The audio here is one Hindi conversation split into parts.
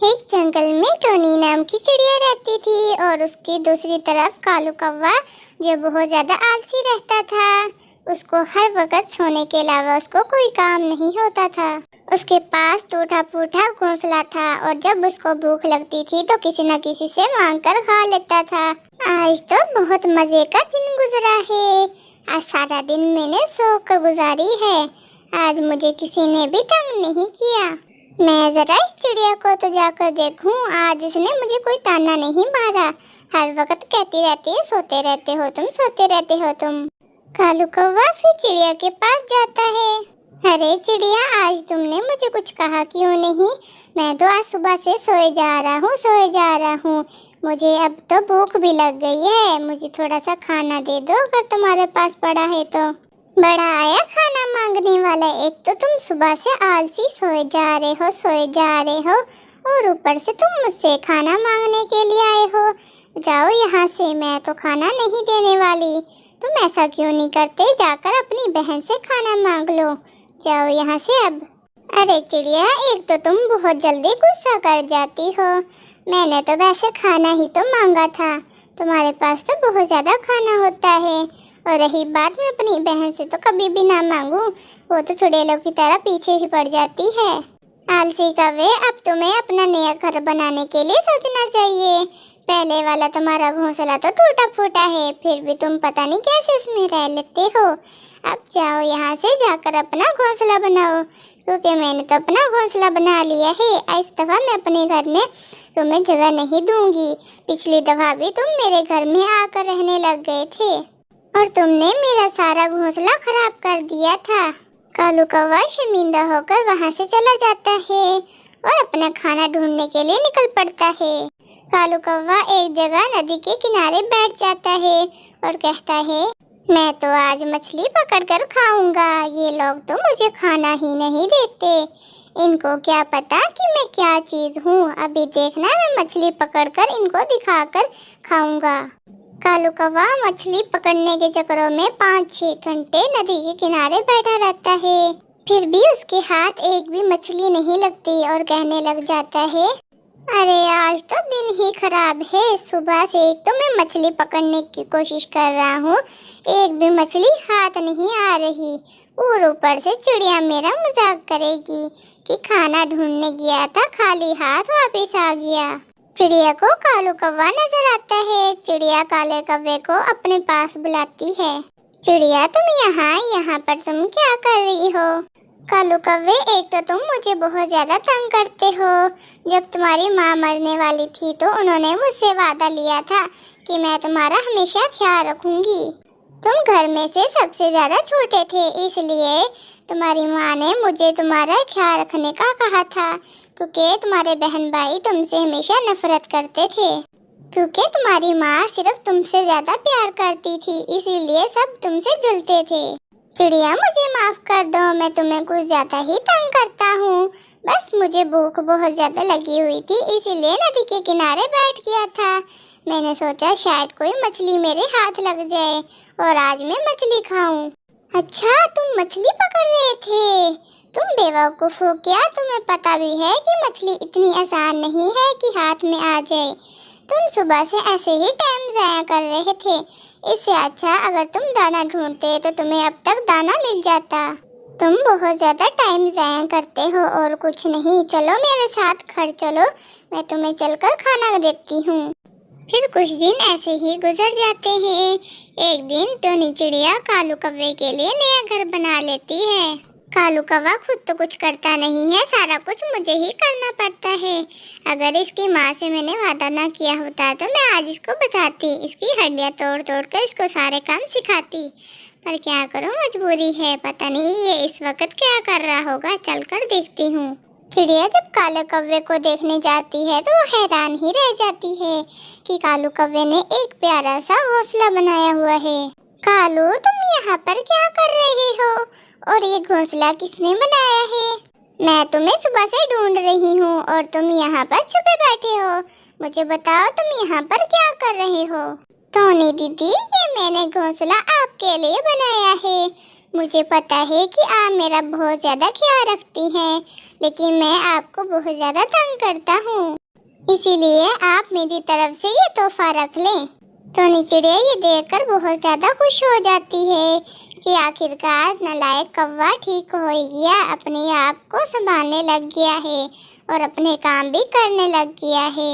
एक जंगल में टोनी नाम की चिड़िया रहती थी और उसकी दूसरी तरफ कालू कौवा, जो बहुत ज्यादा आलसी रहता था। उसको हर वक्त सोने के अलावा उसको कोई काम नहीं होता था। उसके पास टूटा फूटा घोंसला था और जब उसको भूख लगती थी तो किसी न किसी से मांग कर खा लेता था। आज तो बहुत मजे का दिन गुजरा है। आज सारा दिन मैंने सोकर गुजारी है। आज मुझे किसी ने भी तंग नहीं किया। मैं जरा इस चिड़िया को तो जाकर देखूं, आज इसने मुझे कोई ताना नहीं मारा। हर वक्त कहती रहती है, सोते रहते हो तुम, सोते रहते हो तुम। कालू कौवा फिर चिड़िया के पास जाता है। अरे चिड़िया, आज तुमने मुझे कुछ कहा क्यों नहीं? मैं तो आज सुबह से सोए जा रहा हूँ। मुझे अब तो भूख भी लग गई है। मुझे थोड़ा सा खाना दे दो अगर तुम्हारे पास पड़ा है तो। बड़ा आया खाना मांगने वाला। एक तो तुम सुबह से आलसी सोए जा रहे हो और ऊपर से तुम मुझसे खाना मांगने के लिए आए हो। जाओ यहाँ से, मैं तो खाना नहीं देने वाली। तुम ऐसा क्यों नहीं करते? जाकर अपनी बहन से खाना मांग लो। जाओ यहाँ से अब। अरे चिड़िया, एक तो तुम बहुत जल्दी गुस्सा कर जाती हो। मैंने तो वैसे खाना ही तो मांगा था। तुम्हारे पास तो बहुत ज्यादा खाना होता है। और रही बात, मैं अपनी बहन से तो कभी भी ना मांगूं। वो तो चुड़ैलों की तरह पीछे ही पड़ जाती है। आलसी कौवे, अब तुम्हें अपना नया घर बनाने के लिए सोचना चाहिए। पहले वाला तुम्हारा घोंसला तो टूटा फूटा है, फिर भी तुम पता नहीं कैसे इसमें रह लेते हो। अब जाओ यहाँ से, जाकर अपना घोंसला बनाओ, क्योंकि मैंने तो अपना घोंसला बना लिया है। इस दफा मैं अपने घर में तुम्हें जगह नहीं दूंगी। पिछली दफा भी तुम मेरे घर में आकर रहने लग गए थे और तुमने मेरा सारा घोंसला खराब कर दिया था। कालू कौवा शर्मिंदा होकर वहाँ से चला जाता है और अपना खाना ढूंढने के लिए निकल पड़ता है। कालू कौवा एक जगह नदी के किनारे बैठ जाता है और कहता है, मैं तो आज मछली पकड़कर खाऊंगा। ये लोग तो मुझे खाना ही नहीं देते। इनको क्या पता कि मैं क्या चीज हूँ। अभी देखना, मैं मछली पकड़कर इनको दिखाकर खाऊंगा। कालू कौवा मछली पकड़ने के चक्करों में 5-6 घंटे नदी के किनारे बैठा रहता है। फिर भी उसके हाथ एक भी मछली नहीं लगती और कहने लग जाता है, अरे आज तो दिन ही खराब है। सुबह से एक तो मैं मछली पकड़ने की कोशिश कर रहा हूँ, एक भी मछली हाथ नहीं आ रही। और ऊपर से चिड़िया मेरा मजाक करेगी कि खाना ढूंढने गया था, खाली हाथ वापस आ गया। चिड़िया को कालू कौवा नजर आता है। चिड़िया काले कौवे को अपने पास बुलाती है। चिड़िया, तुम यहाँ पर तुम क्या कर रही हो? कालू कौवे, एक तो तुम मुझे बहुत ज्यादा तंग करते हो। जब तुम्हारी माँ मरने वाली थी तो उन्होंने मुझसे वादा लिया था कि मैं तुम्हारा हमेशा ख्याल रखूंगी। तुम घर में से सबसे ज्यादा छोटे थे, इसलिए तुम्हारी माँ ने मुझे तुम्हारा ख्याल रखने का कहा था, क्योंकि तुम्हारे बहन भाई तुमसे हमेशा नफरत करते थे। क्योंकि तुम्हारी माँ सिर्फ तुमसे ज्यादा प्यार करती थी, इसीलिए सब तुमसे जलते थे। चिड़िया, मुझे माफ कर दो, मैं तुम्हें कुछ ज्यादा ही तंग करता हूँ। बस मुझे भूख बहुत ज्यादा लगी हुई थी, इसीलिए नदी के किनारे बैठ गया था। मैंने सोचा शायद कोई मछली मेरे हाथ लग जाए और आज मैं मछली खाऊं। अच्छा, तुम मछली पकड़ रहे थे? तुम बेवकूफ हो क्या? तुम्हें पता भी है कि मछली इतनी आसान नहीं है कि हाथ में आ जाए। तुम सुबह से ऐसे ही टाइम जाया कर रहे थे। इससे अच्छा अगर तुम दाना ढूंढते तो तुम्हें अब तक दाना मिल जाता। तुम बहुत ज्यादा टाइम जाया करते हो और कुछ नहीं। चलो मेरे साथ घर चलो, मैं तुम्हें चलकर खाना देती हूँ। फिर कुछ दिन ऐसे ही गुजर जाते हैं। एक दिन टोनी चिड़िया कालू कौवे के लिए नया घर बना लेती है। कालू कौवा खुद तो कुछ करता नहीं है, सारा कुछ मुझे ही करना पड़ता है। अगर इसकी माँ से मैंने वादा ना किया होता तो मैं आज इसको बताती, इसकी हड्डियाँ तोड़ तोड़ कर इसको सारे काम सिखाती। पर क्या करूँ, मजबूरी है। पता नहीं ये इस वक्त क्या कर रहा होगा, चलकर देखती हूँ। चिड़िया जब काले कौवे को देखने जाती है तो वो हैरान ही रह जाती है कि कालू कौवे ने एक प्यारा सा घोंसला बनाया हुआ है। कालू, तुम यहाँ पर क्या कर रहे हो और ये घोंसला किसने बनाया है? मैं तुम्हें सुबह से ढूंढ रही हूँ और तुम यहाँ पर छुपे बैठे हो। मुझे बताओ तुम यहाँ पर क्या कर रहे हो? टोनी दीदी, ये मैंने घोंसला आपके लिए बनाया है। मुझे पता है कि आप मेरा बहुत ज़्यादा ख्याल रखती हैं, लेकिन मैं आपको बहुत ज़्यादा तंग करता हूँ, इसीलिए आप मेरी तरफ से ये तोहफा रख लें। टोनी चिड़िया ये देखकर बहुत ज़्यादा खुश हो जाती है कि आखिरकार नालायक कौवा ठीक हो गया, अपने आप को संभालने लग गया है और अपने काम भी करने लग गया है।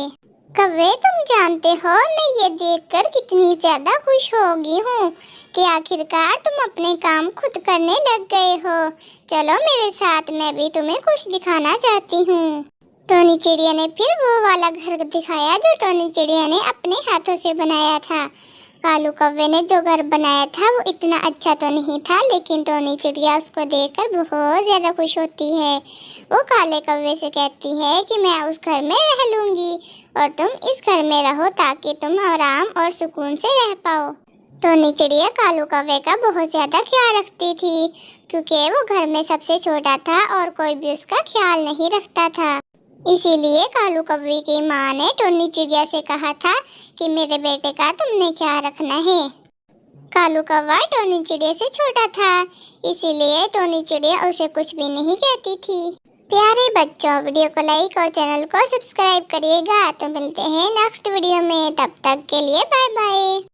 कौवे, तुम जानते हो मैं ये देखकर कितनी ज़्यादा खुश हो गई हूँ कि आखिरकार तुम अपने काम खुद करने लग गए हो। चलो मेरे साथ, मैं भी तुम्हें कुछ दिखाना चाहती हूँ। टोनी चिड़िया ने फिर वो वाला घर दिखाया जो टोनी चिड़िया ने अपने हाथों से बनाया था। कालू कौवे ने जो घर बनाया था वो इतना अच्छा तो नहीं था, लेकिन टोनी चिड़िया उसको देखकर बहुत ज़्यादा खुश होती है। वो काले कौवे से कहती है कि मैं उस घर में रह लूँगी और तुम इस घर में रहो ताकि तुम आराम और सुकून से रह पाओ। टोनी चिड़िया कालू कौवे का बहुत ज़्यादा ख्याल रखती थी, क्योंकि वो घर में सबसे छोटा था और कोई भी उसका ख्याल नहीं रखता था। इसीलिए कालू कौवे की माँ ने टोनी चिड़िया से कहा था कि मेरे बेटे का तुमने ख्याल रखना है। कालू कौवा टोनी चिड़िया से छोटा था, इसीलिए टोनी चिड़िया उसे कुछ भी नहीं कहती थी। प्यारे बच्चों, वीडियो को लाइक और चैनल को सब्सक्राइब करिएगा। तो मिलते हैं नेक्स्ट वीडियो में, तब तक के लिए बाय बाय।